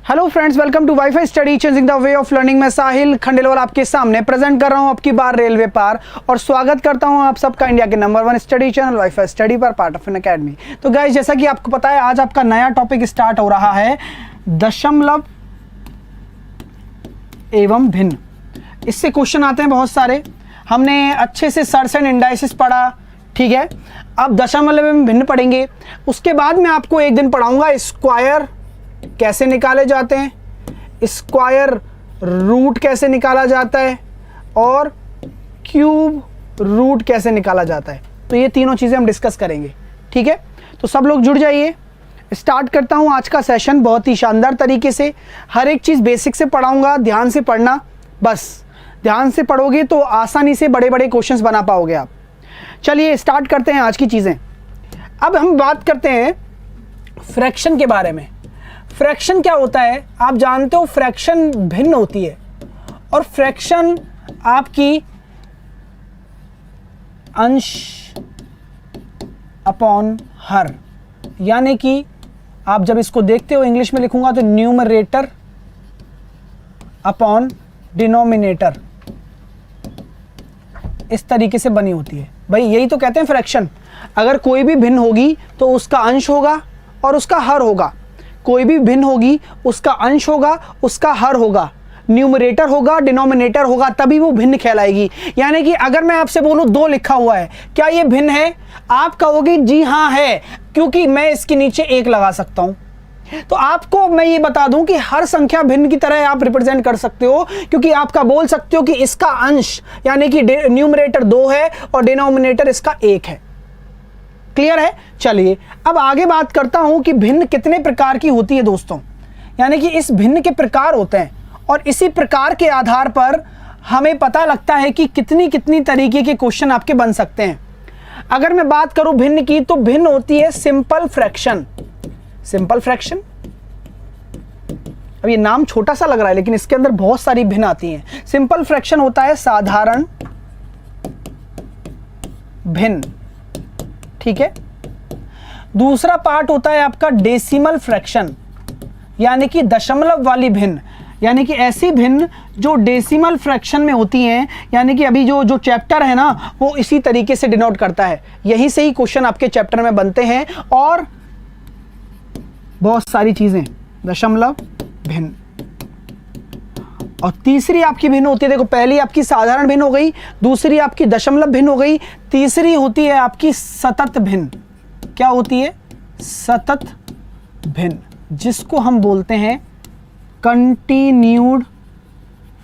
Hello friends, welcome to WiFi study changing the way of learning. मैं साहिल खंडेलवाल आपके सामने present कर रहा हूं आपकी बार रेलवे पार और स्वागत करता हूं आप सबका इंडिया के number 1 study channel wifi study पर, पार्ट ऑफ एन अकेडमी। तो गाइस, जैसा कि आपको पता है, आज आपका नया टॉपिक स्टार्ट हो रहा है दशमलव एवं भिन्न। इससे क्वेश्चन आते हैं बहुत सारे। हमने अच्छे से सर्स एंड इंडाइसिस पढ़ा, ठीक है। अब दशमलव एवं भिन्न पढ़ेंगे। उसके बाद मैं आपको एक दिन पढ़ाऊंगा स्क्वायर कैसे निकाले जाते हैं, स्क्वायर रूट कैसे निकाला जाता है और क्यूब रूट कैसे निकाला जाता है। तो ये तीनों चीज़ें हम डिस्कस करेंगे, ठीक है। तो सब लोग जुड़ जाइए। स्टार्ट करता हूँ आज का सेशन बहुत ही शानदार तरीके से। हर एक चीज़ बेसिक से पढ़ाऊंगा, ध्यान से पढ़ना। बस ध्यान से पढ़ोगे तो आसानी से बड़े बड़े क्वेश्चंस बना पाओगे आप। चलिए स्टार्ट करते हैं आज की चीज़ें। अब हम बात करते हैं फ्रैक्शन के बारे में। फ्रैक्शन क्या होता है आप जानते हो। फ्रैक्शन भिन्न होती है और फ्रैक्शन आपकी अंश अपॉन हर, यानी कि आप जब इसको देखते हो इंग्लिश में लिखूंगा तो न्यूमरेटर अपॉन डिनोमिनेटर, इस तरीके से बनी होती है। भाई यही तो कहते हैं फ्रैक्शन। अगर कोई भी भिन्न होगी तो उसका अंश होगा और उसका हर होगा। कोई भी भिन्न होगी उसका अंश होगा, उसका हर होगा, न्यूमरेटर होगा, डिनोमिनेटर होगा, तभी वो भिन्न कहलाएगी। यानी कि अगर मैं आपसे बोलूं 2 लिखा हुआ है, क्या ये भिन्न है? आप कहोगे जी हाँ है, क्योंकि मैं इसके न्नीचे 1 लगा सकता हूं। तो आपको मैं ये बता दूं कि हर संख्या भिन्न की तरह आप रिप्रेजेंट कर सकते हो, क्योंकि आपका बोल सकते हो कि इसका अंश यानी कि न्यूमरेटर 2 है और डिनोमिनेटर इसका 1 है। क्लियर है? चलिए अब आगे बात करता हूं कि भिन्न कितने प्रकार की होती है दोस्तों। यानी कि इस भिन्न के प्रकार होते हैं और इसी प्रकार के आधार पर हमें पता लगता है कि कितनी कितनी तरीके के क्वेश्चन आपके बन सकते हैं। अगर मैं बात करूं भिन्न की, तो भिन्न होती है सिंपल फ्रैक्शन। सिंपल फ्रैक्शन, अब ये नाम छोटा सा लग रहा है लेकिन इसके अंदर बहुत सारी भिन्न आती हैं। सिंपल फ्रैक्शन होता है साधारण भिन्न, ठीक है। दूसरा पार्ट होता है आपका डेसिमल फ्रैक्शन, यानी कि दशमलव वाली भिन्न, यानी कि ऐसी भिन्न जो डेसिमल फ्रैक्शन में होती हैं। यानी कि अभी जो चैप्टर है ना, वो इसी तरीके से डिनोट करता है। यहीं से ही क्वेश्चन आपके चैप्टर में बनते हैं और बहुत सारी चीजें दशमलव भिन्न। और तीसरी आपकी भिन्न होती है, देखो पहली आपकी साधारण भिन्न हो गई, दूसरी आपकी दशमलव भिन्न हो गई, तीसरी होती है आपकी सतत भिन्न। क्या होती है? सतत भिन्न, जिसको हम बोलते हैं कंटिन्यूड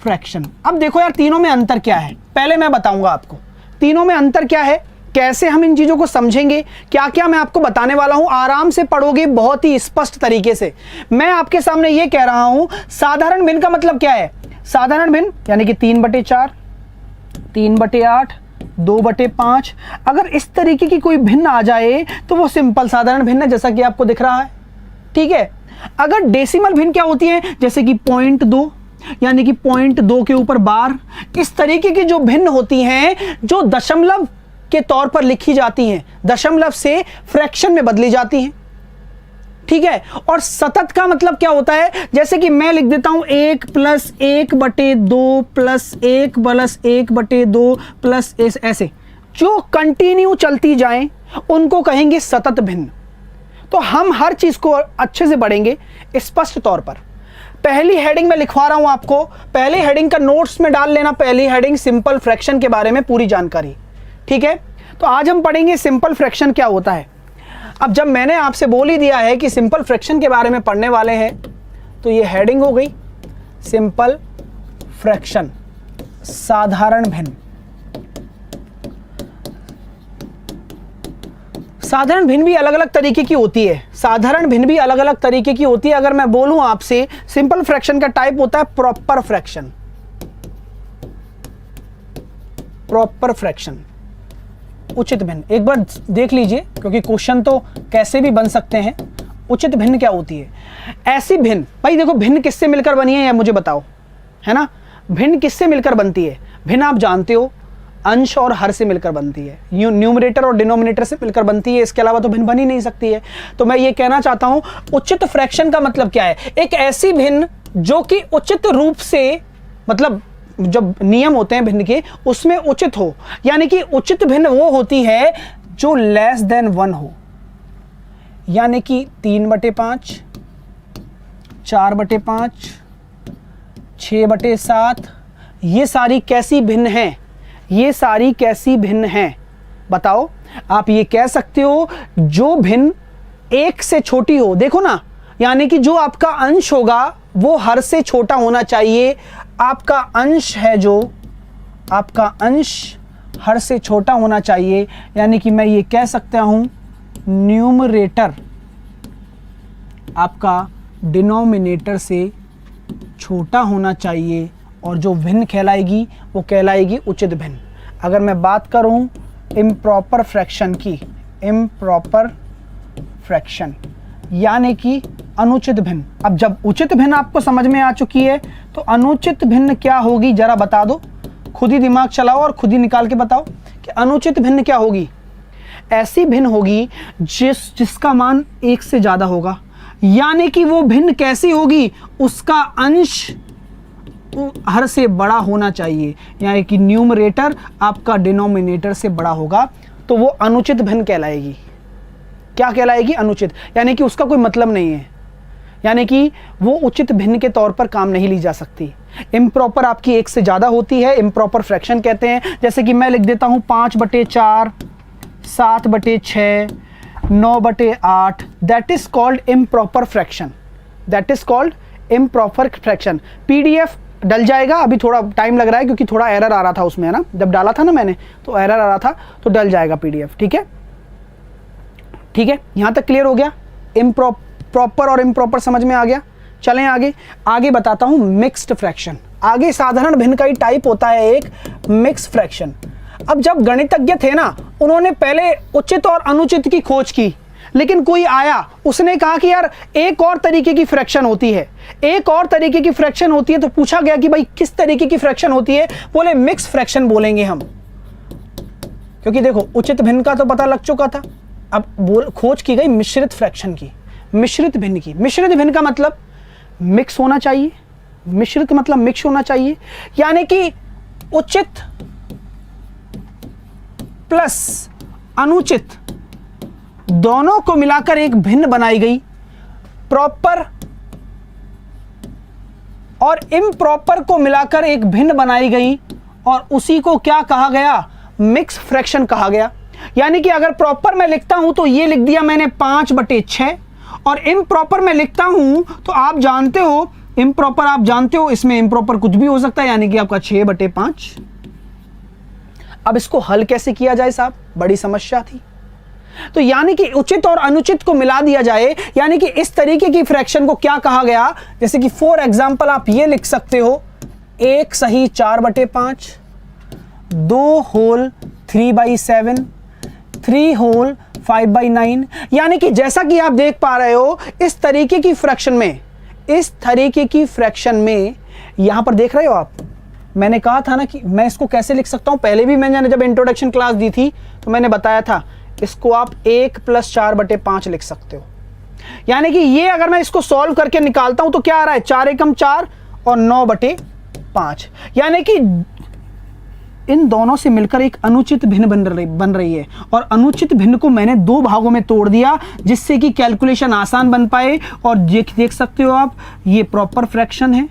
फ्रैक्शन। अब देखो यार, तीनों में अंतर क्या है, पहले मैं बताऊंगा आपको तीनों में अंतर क्या है, कैसे हम इन चीजों को समझेंगे, क्या क्या मैं आपको बताने वाला हूं। आराम से पढ़ोगे बहुत ही स्पष्ट तरीके से। मैं आपके सामने यह कह रहा हूं साधारण भिन्न का मतलब क्या है। साधारण भिन्न यानी कि 3/4, 3/8, 2/5। अगर इस तरीके की कोई भिन्न आ जाए तो वो सिंपल साधारण भिन्न है, जैसा कि आपको दिख रहा है, ठीक है। अगर डेसिमल भिन्न क्या होती है, जैसे कि 0.2 यानी कि 0.2 के ऊपर बार, इस तरीके की जो भिन्न होती हैं जो दशमलव के तौर पर लिखी जाती हैं, दशमलव से फ्रैक्शन में बदली जाती हैं, ठीक है। और सतत का मतलब क्या होता है, जैसे कि मैं लिख देता हूं 1 + 1/2 + 1 + 1/2 प्लस ऐसे जो कंटिन्यू चलती जाएं उनको कहेंगे सतत भिन्न। तो हम हर चीज को अच्छे से पढ़ेंगे स्पष्ट तौर पर। पहली हेडिंग में लिखवा रहा हूं आपको, पहली हेडिंग का नोट्स में डाल लेना। पहली हेडिंग सिंपल फ्रैक्शन के बारे में पूरी जानकारी, ठीक है। तो आज हम पढ़ेंगे सिंपल फ्रैक्शन क्या होता है। अब जब मैंने आपसे बोल ही दिया है कि सिंपल फ्रैक्शन के बारे में पढ़ने वाले हैं, तो ये हेडिंग हो गई सिंपल फ्रैक्शन, साधारण भिन्न। साधारण भिन्न भी अलग अलग तरीके की होती है। साधारण भिन्न भी अलग अलग तरीके की होती है। अगर मैं बोलूं आपसे, सिंपल फ्रैक्शन का टाइप होता है प्रॉपर फ्रैक्शन। प्रॉपर फ्रैक्शन, उचित भिन्न। एक बार देख लीजिए, क्योंकि क्वेश्चन तो कैसे भी बन सकते हैं। उचित भिन्न क्या होती है? ऐसी भिन्न, भाई देखो भिन्न किससे मिलकर बनी है या मुझे बताओ, है ना। भिन्न किससे मिलकर बनती है? भिन्न आप जानते हो, अंश और हर से मिलकर बनती है, न्यूमरेटर और डिनोमिनेटर से मिलकर बनती है, इसके अलावा तो भिन्न बन ही नहीं सकती है। तो मैं ये कहना चाहता हूं उचित फ्रैक्शन का मतलब क्या है, एक ऐसी भिन्न जो कि उचित रूप से, मतलब जब नियम होते हैं भिन्न के उसमें उचित हो, यानी कि उचित भिन्न वो होती है जो लेस देन 1 हो, यानी कि 3/5, 4/5, 6/7, ये सारी कैसी भिन्न हैं, ये सारी कैसी भिन्न हैं बताओ। आप ये कह सकते हो जो भिन्न 1 से छोटी हो, देखो ना, यानी कि जो आपका अंश होगा वो हर से छोटा होना चाहिए। आपका अंश है जो, आपका अंश हर से छोटा होना चाहिए, यानी कि मैं ये कह सकता हूं न्यूमरेटर आपका डिनोमिनेटर से छोटा होना चाहिए और जो भिन्न कहलाएगी वो कहलाएगी उचित भिन्न। अगर मैं बात करूं इम्प्रॉपर फ्रैक्शन की, इम्प्रॉपर फ्रैक्शन यानी कि अनुचित भिन्न। अब जब उचित भिन्न आपको समझ में आ चुकी है तो अनुचित भिन्न क्या होगी जरा बता दो, खुद ही दिमाग चलाओ और खुद ही निकाल के बताओ कि अनुचित भिन्न क्या होगी। ऐसी भिन्न होगी जिसका मान 1 से ज़्यादा होगा, यानी कि वो भिन्न कैसी होगी, उसका अंश हर से बड़ा होना चाहिए, यानी कि न्यूमरेटर आपका डिनोमिनेटर से बड़ा होगा, तो वो अनुचित भिन्न कहलाएगी। क्या कहलाएगी? अनुचित, यानी कि उसका कोई मतलब नहीं है, यानी कि वो उचित भिन्न के तौर पर काम नहीं ली जा सकती। इम्प्रॉपर आपकी 1 से ज़्यादा होती है, इम्प्रॉपर फ्रैक्शन कहते हैं। जैसे कि मैं लिख देता हूँ 5/4, 7/6, 9/8, that is called improper fraction, that is called improper fraction. PDF डल जाएगा, अभी थोड़ा टाइम लग रहा है क्योंकि थोड़ा एरर आ रहा था उसमें, है ना, जब डाला था ना मैंने तो एरर आ रहा था, तो डल जाएगा PDF। ठीक है, ठीक है, यहाँ तक क्लियर हो गया। प्रॉपर और इम्प्रॉपर समझ में आ गया। चलें आगे, आगे बताता हूँ मिक्स्ड फ्रैक्शन। आगे साधारण भिन्न का ही टाइप होता है एक मिक्स फ्रैक्शन। अब जब गणितज्ञ थे ना, उन्होंने पहले उचित और अनुचित की खोज की, लेकिन कोई आया उसने कहा कि यार एक और तरीके की फ्रैक्शन होती है, एक और तरीके की फ्रैक्शन होती है। तो पूछा गया कि भाई किस तरीके की फ्रैक्शन होती है, बोले मिक्स फ्रैक्शन बोलेंगे हम, क्योंकि देखो उचित भिन्न का तो पता लग चुका था। अब खोज की गई मिश्रित फ्रैक्शन की, मिश्रित भिन्न की। मिश्रित भिन्न का मतलब मिक्स होना चाहिए, मिश्रित मतलब मिक्स होना चाहिए, यानी कि उचित प्लस अनुचित दोनों को मिलाकर एक भिन्न बनाई गई। प्रॉपर और इम्प्रॉपर को मिलाकर एक भिन्न बनाई गई और उसी को क्या कहा गया? मिक्स फ्रैक्शन कहा गया। यानी कि अगर प्रॉपर मैं लिखता हूं तो ये लिख दिया मैंने 5/6, और इम्प्रॉपर मैं लिखता हूं तो आप जानते हो इम्प्रॉपर, आप जानते हो इसमें इम्प्रॉपर कुछ भी हो सकता है, यानी कि आपका 6/5। अब इसको हल कैसे किया जाए साहब, बड़ी समस्या थी। तो यानी कि उचित और अनुचित को मिला दिया जाए, यानी कि इस तरीके की फ्रैक्शन को क्या कहा गया? जैसे कि फॉर एग्जांपल आप ये लिख सकते हो 1 सही 4/5, 2 होल 3/7, 3 होल 5/9। यानी कि जैसा कि आप देख पा रहे हो इस तरीके की फ्रैक्शन में, इस तरीके की फ्रैक्शन में यहां पर देख रहे हो आप, मैंने कहा था ना कि मैं इसको कैसे लिख सकता हूं। पहले भी मैंने जब इंट्रोडक्शन क्लास दी थी तो मैंने बताया था, इसको आप 1 + 4/5 लिख सकते हो। यानी कि ये अगर मैं इसको सॉल्व करके निकालता हूं तो क्या आ रहा है? 4 एकम 4 और 9/5, यानी कि इन दोनों से मिलकर एक अनुचित भिन्न बन रही है। और अनुचित भिन्न को मैंने 2 भागों में तोड़ दिया जिससे कि कैलकुलेशन आसान बन पाए। और देख सकते हो आप, ये प्रॉपर फ्रैक्शन है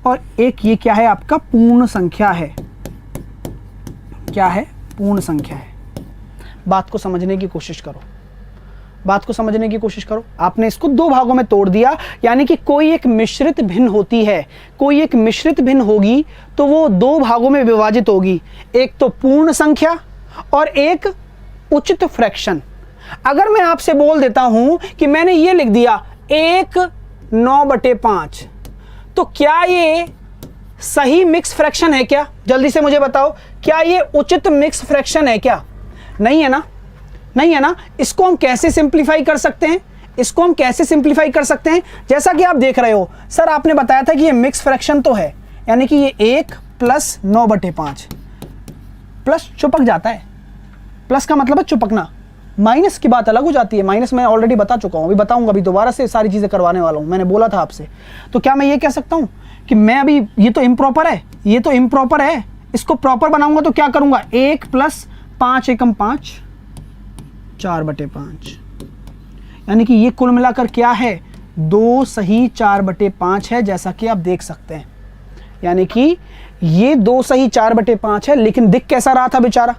और एक ये क्या है? आपका पूर्ण संख्या है। क्या है? पूर्ण संख्या है। बात को समझने की कोशिश करो, बात को समझने की कोशिश करो। आपने इसको 2 भागों में तोड़ दिया, यानी कि कोई एक मिश्रित भिन्न होती है, कोई एक मिश्रित भिन्न होगी तो वो 2 भागों में विभाजित होगी, एक तो पूर्ण संख्या और एक उचित फ्रैक्शन। अगर मैं आपसे बोल देता हूं कि मैंने ये लिख दिया 1 9/5, तो क्या ये सही मिक्स फ्रैक्शन है क्या? जल्दी से मुझे बताओ, क्या ये उचित मिक्स फ्रैक्शन है क्या? नहीं है ना, नहीं है ना। इसको हम कैसे सिंप्लीफाई कर सकते हैं? इसको हम कैसे सिंप्लीफाई कर सकते हैं? जैसा कि आप देख रहे हो, सर आपने बताया था कि ये मिक्स फ्रैक्शन तो है, यानी कि ये 1 + 9/5, प्लस चिपक जाता है, प्लस का मतलब है चिपकना, माइनस की बात अलग हो जाती है। माइनस मैं ऑलरेडी बता चुका हूँ, अभी बताऊंगा, अभी दोबारा से सारी चीज़ें करवाने वाला हूँ, मैंने बोला था आपसे। तो क्या मैं ये कह सकता हूँ कि मैं अभी, ये तो इम्प्रॉपर है, ये तो इम्प्रॉपर है, इसको प्रॉपर बनाऊंगा तो क्या करूंगा, 1 + 5 एकम 5, 4/5, यानी कि ये कुल मिलाकर क्या है, 2 सही 4/5 है, जैसा कि आप देख सकते हैं। यानी कि ये 2 सही 4/5 है, लेकिन दिख कैसा रहा था बेचारा।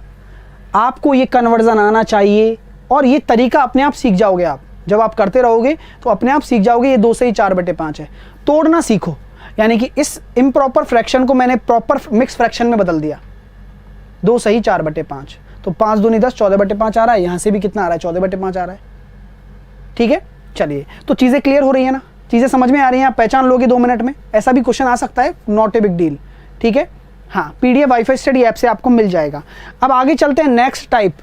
आपको ये कन्वर्जन आना चाहिए, और ये तरीका अपने आप सीख जाओगे आप, जब आप करते रहोगे तो अपने आप सीख जाओगे। ये 2 सही 4/5 है, तोड़ना सीखो। यानी कि इस इम्प्रॉपर फ्रैक्शन को मैंने प्रॉपर मिक्स फ्रैक्शन में बदल दिया, 2 सही 4/5, तो 5 दूनी 10, 14/5 आ रहा है। यहाँ से भी कितना आ रहा है, 14/5 आ रहा है। ठीक है, चलिए, तो चीज़ें क्लियर हो रही है ना, चीज़ें समझ में आ रही हैं, आप पहचान लोगे 2 मिनट में। ऐसा भी क्वेश्चन आ सकता है, नॉट ए बिग डील। ठीक है, हाँ, PDF वाईफाई स्टडी ऐप से आपको मिल जाएगा। अब आगे चलते हैं नेक्स्ट टाइप।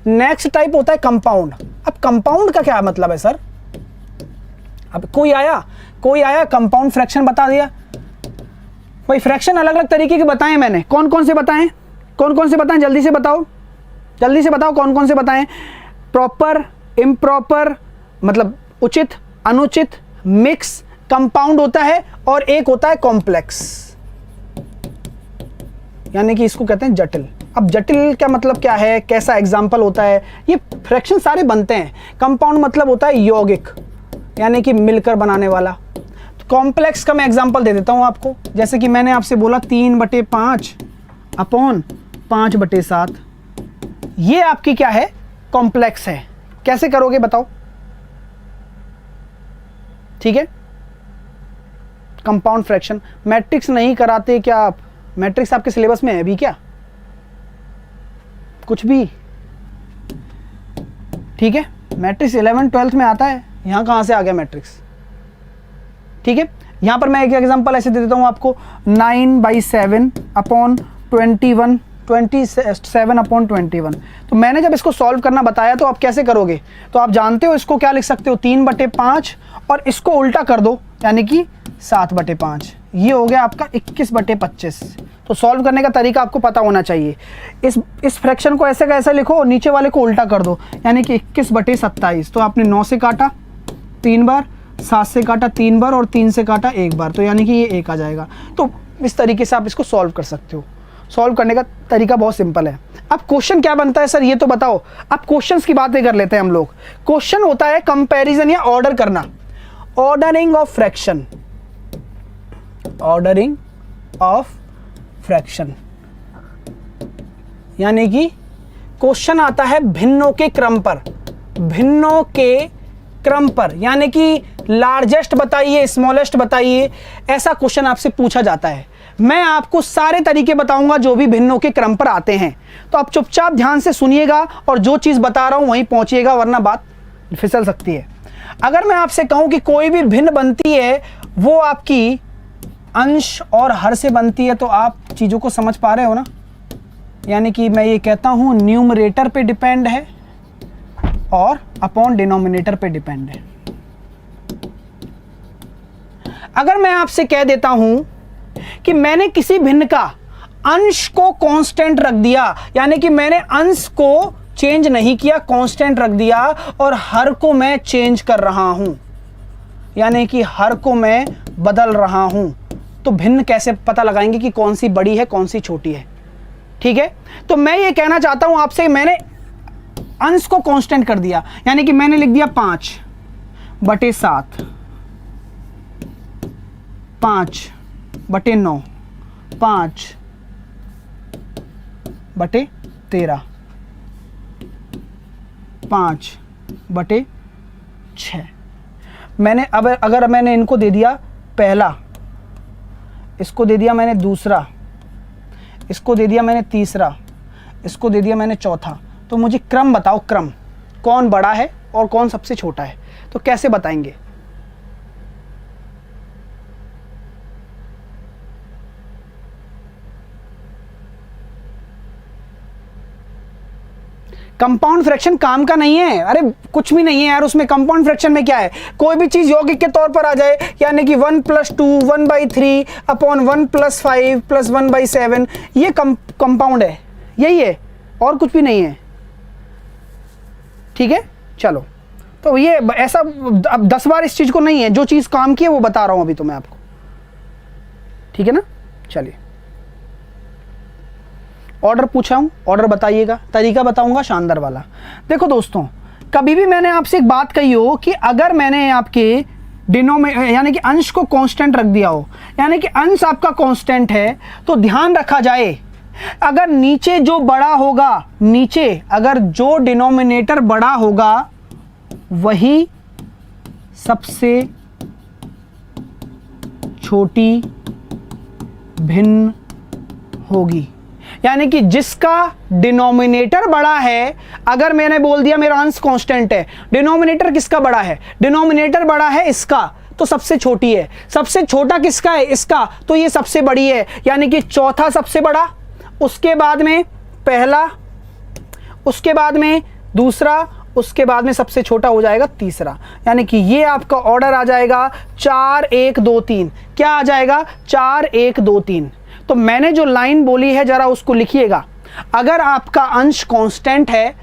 नेक्स्ट टाइप होता है कंपाउंड। अब कंपाउंड का क्या मतलब है सर? अब कोई आया कंपाउंड फ्रैक्शन बता दिया। भाई फ्रैक्शन अलग अलग तरीके के बताएं मैंने, कौन कौन से बताएं, जल्दी से बताओ कौन कौन से बताएं। प्रॉपर, इम्प्रॉपर मतलब उचित, अनुचित, मिक्स, कंपाउंड होता है, और एक होता है कॉम्प्लेक्स, यानी कि इसको कहते हैं जटिल। अब जटिल का मतलब क्या है, कैसा एग्जाम्पल होता है, ये फ्रैक्शन सारे बनते हैं। कंपाउंड मतलब होता है यौगिक, यानी कि मिलकर बनाने वाला। तो कॉम्प्लेक्स का मैं एग्जाम्पल दे देता हूं आपको, जैसे कि मैंने आपसे बोला 3/5 अपॉन 5/7, ये आपकी क्या है, कॉम्प्लेक्स है। कैसे करोगे बताओ? ठीक है, कंपाउंड फ्रैक्शन। मैट्रिक्स नहीं कराते क्या आप? मैट्रिक्स आपके सिलेबस में है अभी क्या? कुछ भी? ठीक है, मैट्रिक्स 11th 12th में आता है, यहां कहां से आ गया मैट्रिक्स? ठीक है, यहां पर मैं एक एग्जांपल ऐसे दे देता हूं आपको, 9/7 अपॉन 21, 27/21। तो मैंने जब इसको सॉल्व करना बताया तो आप कैसे करोगे? तो आप जानते हो इसको क्या लिख सकते हो, 3/5, और इसको उल्टा कर दो, यानी कि 7/5। ये हो गया आपका 21/25। तो सॉल्व करने का तरीका आपको पता होना चाहिए। इस फ्रैक्शन को ऐसे का ऐसा लिखो, और नीचे वाले को उल्टा कर दो, यानी कि 21/27। तो आपने 9 से काटा 3 बार, 7 से काटा 3 बार, और 3 से काटा 1 बार, तो यानी कि ये 1 आ जाएगा। तो इस तरीके से आप इसको सॉल्व कर सकते हो। सॉल्व करने का तरीका बहुत सिंपल है। अब क्वेश्चन क्या बनता है सर, ये तो बताओ। अब क्वेश्चंस की बातें कर लेते हैं हम लोग। क्वेश्चन होता है कंपैरिजन या ऑर्डर करना, ordering of fraction, ordering of fraction, यानी कि क्वेश्चन आता है भिन्नों के क्रम पर, भिन्नों के क्रम पर, यानी कि लार्जेस्ट बताइए, स्मॉलेस्ट बताइए, ऐसा क्वेश्चन आपसे पूछा जाता है। मैं आपको सारे तरीके बताऊंगा जो भी भिन्नों के क्रम पर आते हैं, तो आप चुपचाप ध्यान से सुनिएगा और जो चीज बता रहा हूं वहीं पहुंचिएगा, वरना बात फिसल सकती है। अगर मैं आपसे कहूं कि कोई भी भिन्न बनती है वो आपकी अंश और हर से बनती है, तो आप चीजों को समझ पा रहे हो ना? यानी कि मैं ये कहता हूं न्यूमरेटर पे डिपेंड है और अपॉन डिनोमिनेटर पे डिपेंड है। अगर मैं आपसे कह देता हूं कि मैंने किसी भिन्न का अंश को कांस्टेंट रख दिया, यानी कि मैंने अंश को चेंज नहीं किया, कांस्टेंट रख दिया, और हर को मैं चेंज कर रहा हूं, यानी कि हर को मैं बदल रहा हूं, तो भिन्न कैसे पता लगाएंगे कि कौन सी बड़ी है कौन सी छोटी है? ठीक है, तो मैं ये कहना चाहता हूं आपसे, मैंने अंश को कांस्टेंट कर दिया, यानी कि मैंने लिख दिया 5/7, 5/9, 5/13, 5/6। मैंने अब अगर मैंने इनको दे दिया पहला, इसको दे दिया मैंने दूसरा, इसको दे दिया मैंने तीसरा, इसको दे दिया मैंने चौथा, तो मुझे क्रम बताओ, क्रम कौन बड़ा है और कौन सबसे छोटा है? तो कैसे बताएंगे? कंपाउंड फ्रैक्शन काम का नहीं है, अरे कुछ भी नहीं है यार उसमें। कंपाउंड फ्रैक्शन में क्या है, कोई भी चीज यौगिक के तौर पर आ जाए, यानी कि 1 + 2 1/3 अपॉन 1 + 5 + 1/7, ये कंपाउंड है, यही है और कुछ भी नहीं है, ठीक है। चलो, तो ये ऐसा अब 10 बार इस चीज को नहीं है, जो चीज काम की है वो बता रहा हूं अभी तो मैं आपको, ठीक है ना। चलिए, ऑर्डर पूछा हूं, ऑर्डर बताइएगा, तरीका बताऊंगा शानदार वाला। देखो दोस्तों, कभी भी मैंने आपसे एक बात कही हो कि अगर मैंने आपके यानी कि अंश को कांस्टेंट रख दिया हो, यानी कि अंश आपका कांस्टेंट है, तो ध्यान रखा जाए अगर नीचे जो बड़ा होगा, नीचे अगर जो डिनोमिनेटर बड़ा होगा वही सबसे छोटी भिन्न होगी। यानी कि जिसका डिनोमिनेटर बड़ा है, अगर मैंने बोल दिया मेरा अंश कांस्टेंट है, डिनोमिनेटर किसका बड़ा है, डिनोमिनेटर बड़ा है इसका, तो सबसे छोटी है। सबसे छोटा किसका है, इसका, तो ये सबसे बड़ी है, यानी कि चौथा सबसे बड़ा, उसके बाद में पहला, उसके बाद में दूसरा, उसके बाद में सबसे छोटा हो जाएगा तीसरा। यानी कि ये आपका ऑर्डर आ जाएगा 4 1 2 3। क्या आ जाएगा, 4 1 2 3। तो मैंने जो लाइन बोली है जरा उसको लिखिएगा। अगर आपका अंश कांस्टेंट है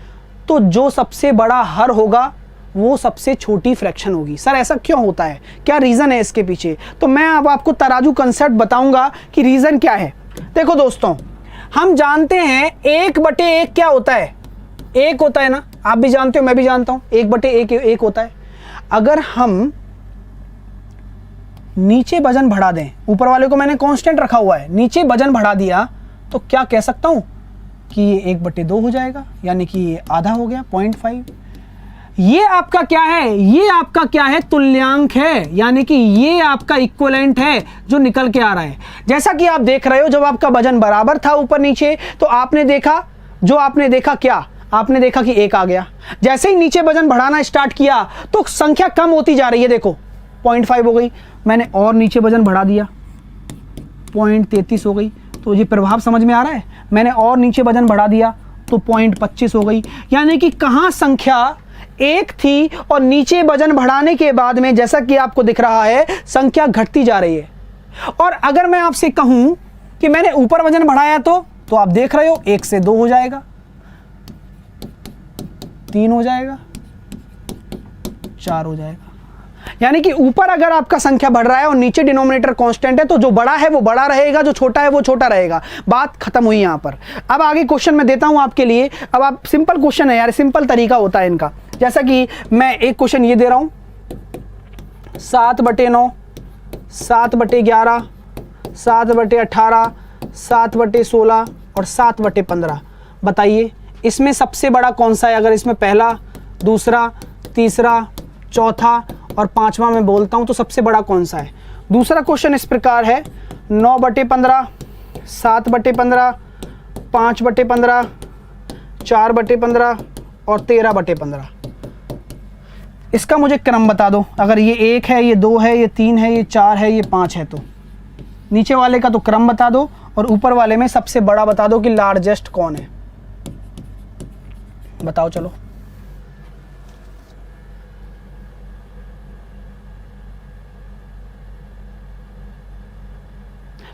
तो जो सबसे बड़ा हर होगा वो सबसे छोटी फ्रैक्शन होगी। सर ऐसा क्यों होता है, क्या रीजन है इसके पीछे? तो मैं अब आपको तराजू कंसेप्ट बताऊंगा कि रीजन क्या है। देखो दोस्तों, हम जानते हैं 1/1 क्या होता है, 1 होता है ना, आप भी जानते हो मैं भी जानता हूं, 1/1 1 होता है। अगर हम नीचे वजन बढ़ा दें, ऊपर वाले को मैंने कांस्टेंट रखा हुआ है, नीचे वजन बढ़ा दिया तो क्या कह सकता हूं कि ये 1/2 हो जाएगा, यानी कि ये आधा हो गया 0.5। ये आपका क्या है, ये आपका क्या है, तुल्यांक है, यानी कि ये आपका इक्विवेलेंट है जो निकल के आ रहा है। जैसा कि आप देख रहे हो, जब आपका वजन बराबर था ऊपर नीचे तो आपने देखा, जो आपने देखा क्या, आपने देखा कि 1 आ गया। जैसे ही नीचे वजन बढ़ाना स्टार्ट किया तो संख्या कम होती जा रही है, देखो 0.5 हो गई, मैंने और नीचे वजन बढ़ा दिया 0.33 हो गई। तो ये प्रभाव समझ में आ रहा है, मैंने और नीचे वजन बढ़ा दिया तो 0.25 हो गई। यानी कि कहां संख्या 1 थी और नीचे वजन बढ़ाने के बाद में जैसा कि आपको दिख रहा है संख्या घटती जा रही है। और अगर मैं आपसे कहूं कि मैंने ऊपर वजन बढ़ाया तो आप देख रहे हो 1 से 2 हो जाएगा, 3 हो जाएगा, 4 हो जाएगा। यानी कि ऊपर अगर आपका संख्या बढ़ रहा है और नीचे डिनोमिनेटर कांस्टेंट है तो जो बड़ा है वो बड़ा रहेगा, जो छोटा है वो छोटा रहेगा। बात खत्म हुई यहां पर। अब आगे क्वेश्चन मैं देता हूं आपके लिए। अब आप, सिंपल क्वेश्चन है यार, सिंपल तरीका होता है इनका। जैसा कि मैं एक क्वेश्चन ये दे रहा हूं, 7/9, 7/11, 7/18, 7/16 और 7/15। बताइए इसमें सबसे बड़ा कौन सा है? अगर इसमें पहला, दूसरा, तीसरा, चौथा और 5वां मैं बोलता हूं तो सबसे बड़ा कौन सा है? दूसरा क्वेश्चन इस प्रकार है, 9/15, 7/15, 5/15, 4/15 और 13/15। इसका मुझे क्रम बता दो। अगर ये 1 है, ये 2 है, ये 3 है, ये 4 है, ये 5 है, तो नीचे वाले का तो क्रम बता दो और ऊपर वाले में सबसे बड़ा बता दो कि लार्जेस्ट कौन है। बताओ चलो।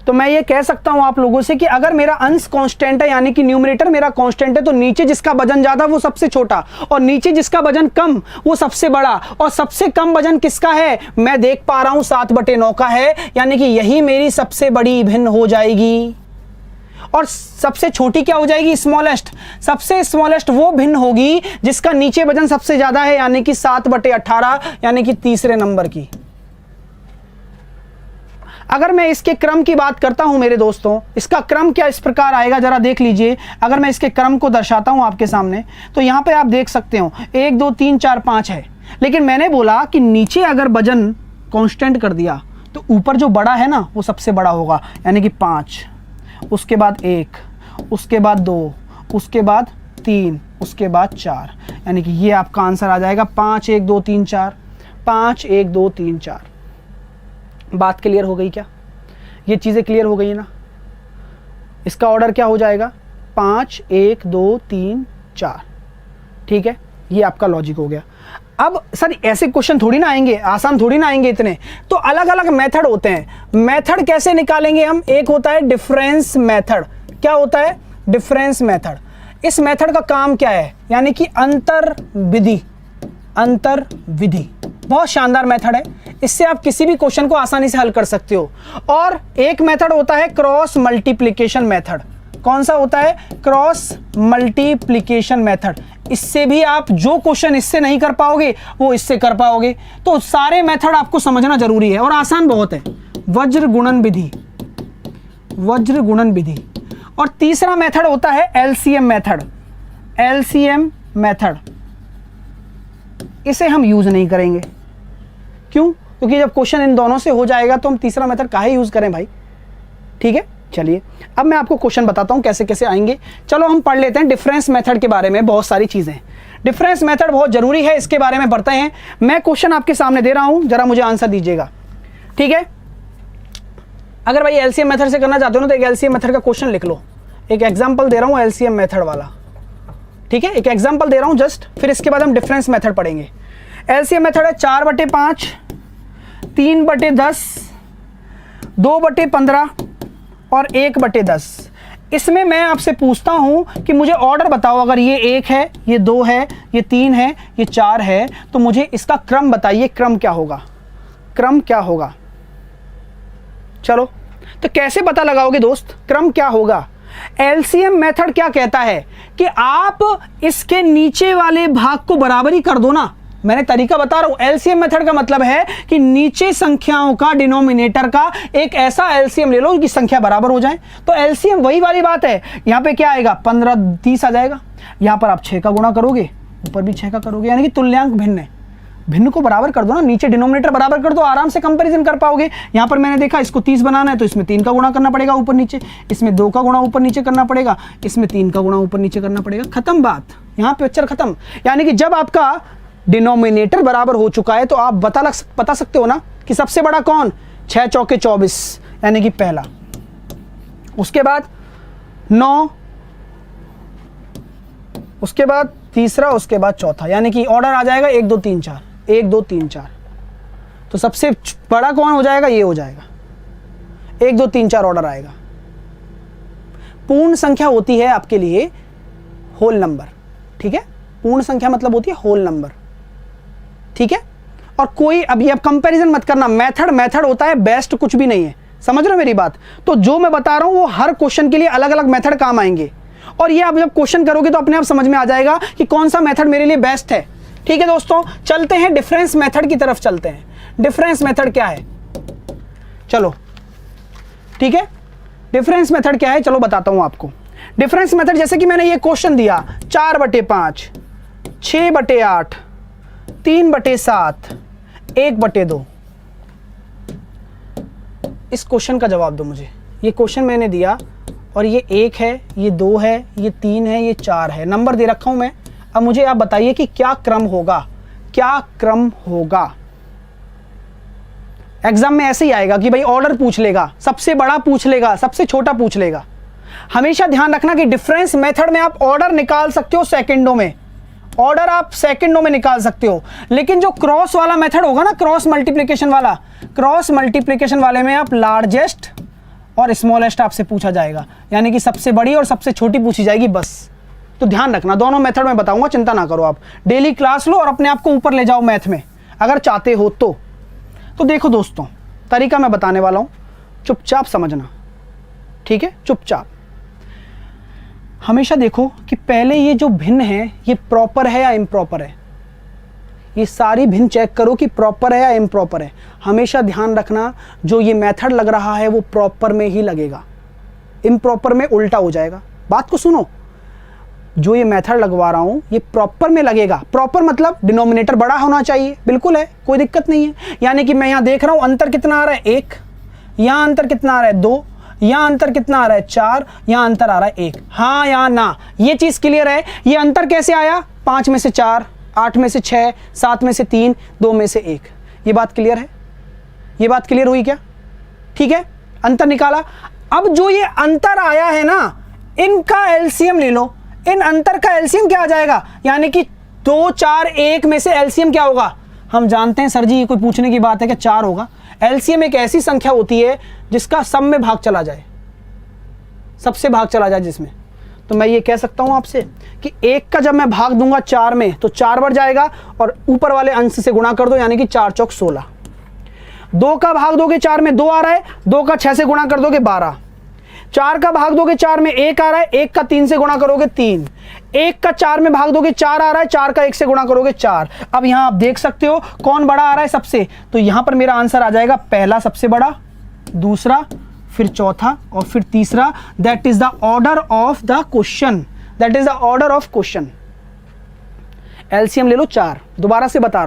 तो मैं ये कह सकता हूं आप लोगों से कि अगर मेरा अंश कांस्टेंट है, यानी कि न्यूमरेटर मेरा कांस्टेंट है, तो नीचे जिसका वजन ज्यादा वो सबसे छोटा और नीचे जिसका वजन कम वो सबसे बड़ा। और सबसे कम वजन किसका है? मैं देख पा रहा हूं 7/9 का है, यानी कि यही मेरी सबसे बड़ी भिन्न हो जाएगी। और सबसे छोटी क्या हो जाएगी? स्मॉलेस्ट। सबसे स्मॉलेस्ट वो भिन्न होगी जिसका नीचे वजन सबसे ज्यादा है, यानी कि 7/18, यानी कि तीसरे नंबर की। अगर मैं इसके क्रम की बात करता हूं मेरे दोस्तों, इसका क्रम क्या इस प्रकार आएगा, जरा देख लीजिए। अगर मैं इसके क्रम को दर्शाता हूं आपके सामने तो यहां पे आप देख सकते हो 1 2 3 4 5 है, लेकिन मैंने बोला कि नीचे अगर वजन कांस्टेंट कर दिया तो ऊपर जो बड़ा है ना वो सबसे बड़ा होगा, यानी कि 5, उसके बाद 1, उसके बाद 2, उसके बाद 3, उसके बाद 4, यानी कि ये आपका आंसर आ जाएगा 5 1 2 3 4, 5 1 2 3 4। बात क्लियर हो गई क्या? ये चीज़ें क्लियर हो गई ना? इसका ऑर्डर क्या हो जाएगा? 5 1 2 3 4। ठीक है, ये आपका लॉजिक हो गया। अब सर ऐसे क्वेश्चन थोड़ी ना आएंगे, आसान थोड़ी ना आएंगे इतने, तो अलग अलग मेथड होते हैं। मेथड कैसे निकालेंगे हम? एक होता है डिफरेंस मेथड। क्या होता है? Difference method. इस मेथड का काम क्या है, यानी कि अंतर विधि। अंतर विधि बहुत शानदार मेथड है, इससे आप किसी भी क्वेश्चन को आसानी से हल कर सकते हो। और एक मेथड होता है क्रॉस मल्टीप्लिकेशन मेथड। कौन सा होता है? Cross multiplication method. इससे भी आप जो क्वेश्चन इससे नहीं कर पाओगे वो इससे कर पाओगे। तो सारे मेथड आपको समझना जरूरी है और आसान बहुत है। वज्र गुणन विधि, वज्र गुणन विधि। और तीसरा मेथड होता है एलसीएम मेथड। एलसीएम मेथड इसे हम यूज नहीं करेंगे। क्यों? क्योंकि जब क्वेश्चन इन दोनों से हो जाएगा तो हम तीसरा मेथड काहे यूज करें भाई। ठीक है, चलिए अब मैं आपको क्वेश्चन बताता हूं कैसे कैसे आएंगे। चलो हम पढ़ लेते हैं डिफरेंस मेथड के बारे में। बहुत सारी चीजें, डिफरेंस मेथड बहुत जरूरी है, इसके बारे में पढ़ते हैं। मैं क्वेश्चन आपके सामने दे रहा हूं, जरा मुझे आंसर दीजिएगा। ठीक है, अगर भाई एलसीएम मेथड से करना चाहते हो ना तो एक एलसीएम मेथड का क्वेश्चन लिख लो। एक एग्जाम्पल दे रहा हूं एलसीएम मेथड वाला। ठीक है, एक एग्जाम्पल दे रहा हूं जस्ट, फिर इसके बाद हम डिफरेंस मेथड पढ़ेंगे। एलसीएम मेथड है 4/5, 3/10, 2/15 और 1/10। इसमें मैं आपसे पूछता हूं कि मुझे ऑर्डर बताओ। अगर ये 1 है, ये 2 है, ये 3 है, ये 4 है, तो मुझे इसका क्रम बताइए। क्रम क्या होगा? क्रम क्या होगा? चलो, तो कैसे पता लगाओगे दोस्त क्रम क्या होगा? एलसीएम मेथड क्या कहता है कि आप इसके नीचे वाले भाग को बराबरी कर दो ना। मैंने तरीका बता रहा हूं। एलसीएम मेथड का मतलब है कि नीचे संख्याओं का डिनोमिनेटर का एक ऐसा एलसीएम ले लो कि संख्या बराबर हो जाए। तो एलसीएम वही वाली बात है। यहां पे क्या आएगा? 15 30 आ जाएगा। यहां पर आप 6 का गुणा करोगे, ऊपर भी 6 का करोगे, यानी कि तुल्यांक भिन्न है। भिन्न को बराबर कर दो ना, नीचे डिनोमिनेटर बराबर कर दो, आराम से कंपैरिजन कर पाओगे। यहां पर मैंने देखा इसको 30 बनाना है तो इसमें 3 का गुणा करना पड़ेगा ऊपर नीचे, इसमें 2 का गुणा ऊपर नीचे करना पड़ेगा, इसमें 3 का गुणा ऊपर नीचे करना पड़ेगा। खत्म बात, यहां पे अक्षर खत्म। यानी कि जब आपका डिनोमिनेटर बराबर हो चुका है तो आप बता सकते हो ना कि सबसे बड़ा कौन? 6 चौके 24, यानी कि पहला। उसके बाद 9, उसके बाद तीसरा, उसके बाद चौथा, यानी कि ऑर्डर आ जाएगा 1 2 3 4, 1 2 3 4। तो सबसे बड़ा कौन हो जाएगा? ये हो जाएगा। 1 2 3 4 ऑर्डर आएगा। पूर्ण संख्या होती है आपके लिए होल नंबर। ठीक है, पूर्ण संख्या मतलब होती है होल नंबर। ठीक है, और कोई अभी आप कंपैरिजन मत करना। मेथड होता है, बेस्ट कुछ भी नहीं है। समझ रहे हो मेरी बात? तो जो मैं बता रहा हूं वो हर क्वेश्चन के लिए अलग अलग मेथड काम आएंगे। और ये आप जब क्वेश्चन करोगे तो अपने आप समझ में आ जाएगा कि कौन सा मेथड मेरे लिए बेस्ट है। ठीक है दोस्तों, चलते हैं डिफरेंस मेथड की तरफ चलते हैं। डिफरेंस मेथड क्या है? चलो ठीक है, डिफरेंस मेथड क्या है चलो बताता हूं आपको। डिफरेंस मेथड जैसे कि मैंने ये क्वेश्चन दिया 4/5, 6/8, 3/7, 1/2। इस क्वेश्चन का जवाब दो मुझे। ये क्वेश्चन मैंने दिया और ये 1 है, ये 2 है, ये 3 है, ये 4 है, नंबर दे रखा हूं मैं। अब मुझे आप बताइए कि क्या क्रम होगा? क्या क्रम होगा? एग्जाम में ऐसे ही आएगा कि भाई ऑर्डर पूछ लेगा, सबसे बड़ा पूछ लेगा, सबसे छोटा पूछ लेगा। हमेशा ध्यान रखना कि डिफरेंस मेथड में आप ऑर्डर निकाल सकते हो सेकंडों में, ऑर्डर आप सेकंडों में निकाल सकते हो। लेकिन जो क्रॉस वाला मेथड होगा ना, क्रॉस मल्टीप्लिकेशन वाला, क्रॉस मल्टीप्लिकेशन वाले में आप लार्जेस्ट और स्मॉलेस्ट आपसे पूछा जाएगा, यानी कि सबसे बड़ी और सबसे छोटी पूछी जाएगी बस। तो ध्यान रखना, दोनों मेथड में बताऊंगा, चिंता ना करो। आप डेली क्लास लो और अपने आप को ऊपर ले जाओ मैथ में अगर चाहते हो तो देखो दोस्तों, तरीका मैं बताने वाला हूं, चुपचाप समझना। ठीक है, चुपचाप। हमेशा देखो कि पहले ये जो भिन्न है ये प्रॉपर है या इम्प्रॉपर है। ये सारी भिन्न चेक करो कि प्रॉपर है या इम्प्रॉपर है। हमेशा ध्यान रखना, जो ये मेथड लग रहा है वो प्रॉपर में ही लगेगा, इम्प्रॉपर में उल्टा हो जाएगा। बात को सुनो, जो ये मेथड लगवा रहा हूं ये प्रॉपर में लगेगा। प्रॉपर मतलब डिनोमिनेटर बड़ा होना चाहिए, बिल्कुल है, कोई दिक्कत नहीं है। यानी कि मैं यहां देख रहा हूं अंतर कितना आ रहा है 1, यहां अंतर कितना आ रहा है 2, यहां अंतर कितना आ रहा है 4, यहां अंतर आ रहा है 1। हाँ या ना, ये चीज क्लियर है। ये अंतर कैसे आया? 5 में से 4, 8 में से 6, 7 में से 3, 2 में से 1। ये बात क्लियर है? ये बात क्लियर हुई क्या? ठीक है, अंतर निकाला। अब जो ये अंतर आया है ना, इनका एलसीएम ले लो। इन अंतर का एलसीएम क्या आ जाएगा? यानी कि 2, 4, 1 में से एलसीएम क्या होगा? हम जानते हैं सर जी, ये कोई पूछने की बात है कि 4 होगा। एलसीएम एक ऐसी संख्या होती है जिसका सब में भाग चला जाए, सबसे भाग चला जाए जिसमें। तो मैं ये कह सकता हूं आपसे कि 1 का जब मैं भाग दूंगा 4 में तो 4 बार जाएगा और ऊपर वाले अंश से गुणा कर दो, यानी कि 4 चौक 16। 2 का भाग दोगे 4 में 2 आ रहा है, 2 का 6 से गुणा कर दोगे 12। 4 का भाग दोगे 4 में 1 आ रहा है, 1 का 3 से गुणा करोगे 3। 1 का 4 में भाग दोगे 4 आ रहा है, 4 का 1 से गुणा करोगे 4। अब यहां आप देख सकते हो कौन बड़ा आ रहा है सबसे, तो यहां पर मेरा आंसर आ जाएगा पहला सबसे बड़ा, दूसरा, फिर चौथा और फिर तीसरा। That is the order of the question, that is the order of question. LCM ले लो 4। दोबारा से बता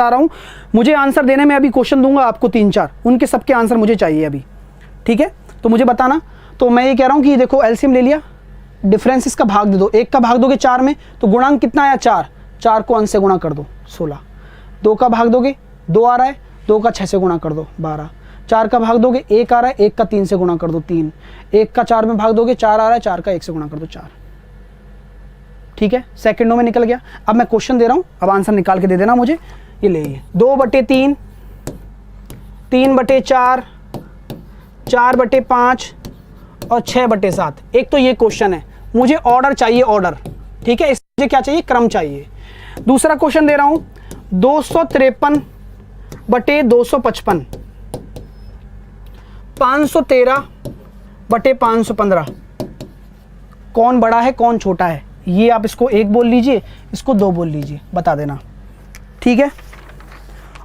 रहा हूं, मुझे आंसर देने में अभी क्वेश्चन दूंगा आपको 3-4, उनके सबके आंसर मुझे चाहिए अभी, ठीक है? तो मुझे बताना। तो मैं ये कह रहा हूं कि देखो एलसीएम ले लिया, डिफरेंस इसका भाग दे दो। 1 का भाग दोगे 4 में तो गुणांक कितना आया 4, 4 को अंश से गुणा कर दो 16। 2 का भाग दोगे 2 आ रहा है, 2 का 6 से गुणा कर दो 12। 4 का भाग दोगे 1 आ रहा है, 1 का 3 से गुणा कर दो 3। 1 का 4 में भाग दोगे 4 आ रहा है, 4 का 1 से गुणा कर दो 4। ठीक है, सेकंडों में निकल गया। अब मैं क्वेश्चन दे रहा हूं, अब आंसर निकाल के दे देना मुझे। ये ले 2/3, 3/4, 4/5 और 6/7। एक तो ये क्वेश्चन है, मुझे ऑर्डर चाहिए, ऑर्डर, ठीक है? इसमें मुझे क्या चाहिए, क्रम चाहिए। दूसरा क्वेश्चन दे रहा हूं 253/255, 513/515। कौन बड़ा है कौन छोटा है, ये आप इसको 1 बोल लीजिए, इसको 2 बोल लीजिए, बता देना, ठीक है?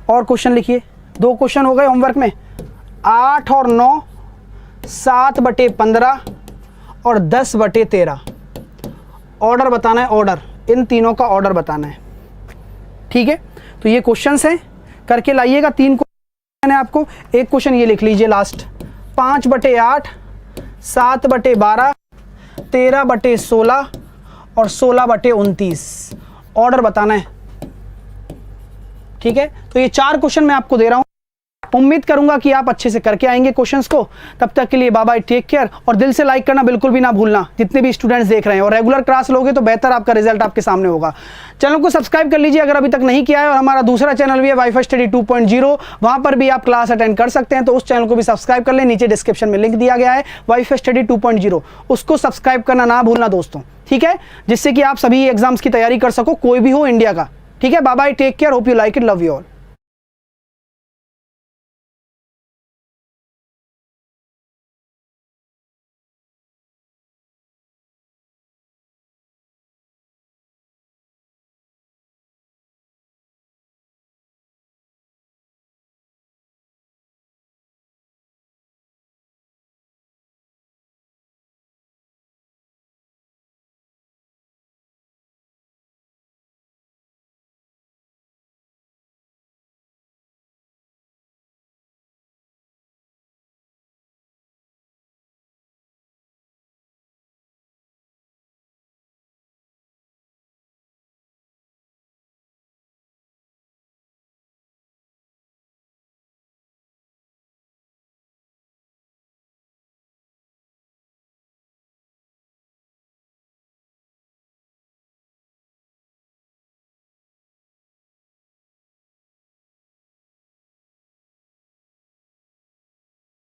और क्वेश्चन लिखिए, 2 क्वेश्चन हो गए होमवर्क में, 8 और 9, 7/15 और 10/13। ऑर्डर बताना है, ऑर्डर, इन तीनों का ऑर्डर बताना है, ठीक है? तो ये क्वेश्चंस हैं, करके लाइएगा। 3 क्वेश्चन है आपको, एक क्वेश्चन ये लिख लीजिए लास्ट, 5/8, 7/12, 13/16 और 16/29। ऑर्डर बताना है, ठीक है? तो ये 4 क्वेश्चन मैं आपको दे रहा हूं, उम्मीद करूंगा कि आप अच्छे से करके आएंगे क्वेश्चंस को। तब तक के लिए बाय बाय, टेक केयर, और दिल से लाइक करना बिल्कुल भी ना भूलना जितने भी स्टूडेंट्स देख रहे हैं, और रेगुलर क्लास लोगे तो बेहतर आपका रिजल्ट आपके सामने होगा। चैनल को सब्सक्राइब कर लीजिए अगर अभी तक नहीं किया है, और हमारा दूसरा चैनल भी है वाईफाई स्टडी 2.0, वहां पर भी आप क्लास अटेंड कर सकते हैं, तो उस चैनल को भी सब्सक्राइब कर लें। नीचे डिस्क्रिप्शन में लिंक दिया गया है वाईफाई स्टडी 2.0, उसको सब्सक्राइब करना ना भूलना दोस्तों, ठीक है? जिससे कि आप सभी एग्जाम्स की तैयारी कर सको, कोई भी हो इंडिया का, ठीक है? Bye bye, take care, hope you like it, love you all.